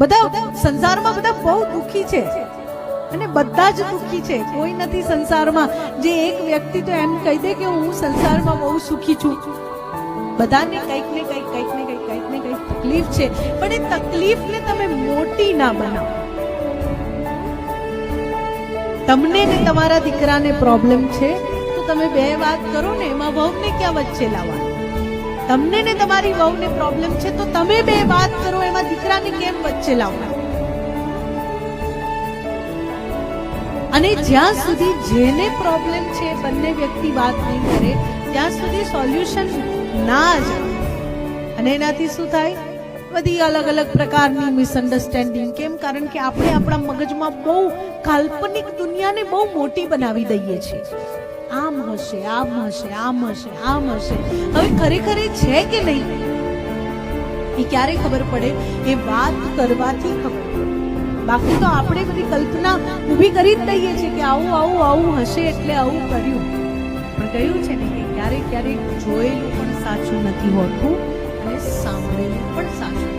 બધા સંસારમાં બધા બહુ દુઃખી છે અને બધા જ દુઃખી છે. કોઈ નથી સંસારમાં જે એક વ્યક્તિ તો એમ કહી દે કે હું સંસારમાં બહુ સુખી છું. બધાને કંઈક ને કંઈક તકલીફ છે, પણ એ તકલીફને તમે મોટી ના બનાવો. તમને ને તમારા દીકરાને પ્રોબ્લેમ છે તો તમે બે વાત કરો ને, એમાં વહુને ક્યાં વચ્ચે લાવવા? તમને ને તમારી વહુને પ્રોબ્લેમ છે તો તમે બે વાત કરો, એમાં દીકરાને કેમ વચ્ચે લાવવા? અને જ્યાં સુધી જેને પ્રોબ્લેમ છે બંને વ્યક્તિ વાત નહીં કરે ત્યાં સુધી સોલ્યુશન ના જ. અને એનાથી શું થાય? બધી અલગ અલગ પ્રકારની મિસઅન્ડરસ્ટેન્ડિંગ. કેમ? કારણ કે આપણે આપણા મગજમાં બહુ કાલ્પનિક દુનિયાને બહુ મોટી બનાવી દઈએ છીએ. આમ હશે, આમ હશે, આમ હશે, આમ હશે. હવે ખરેખર એ છે કે નહીં એ ક્યારે ખબર પડે? એ વાત કરવાથી ખબર પડે. બાકી તો આપણે બધી કલ્પના ઊભી કરી જ દઈએ છીએ કે આવું આવું આવું હશે એટલે આવું કર્યું. પણ કહ્યું છે ને કે ક્યારેક ક્યારેક જોયેલું પણ સાચું નથી હોતું અને સાંભળેલું પણ સાચું.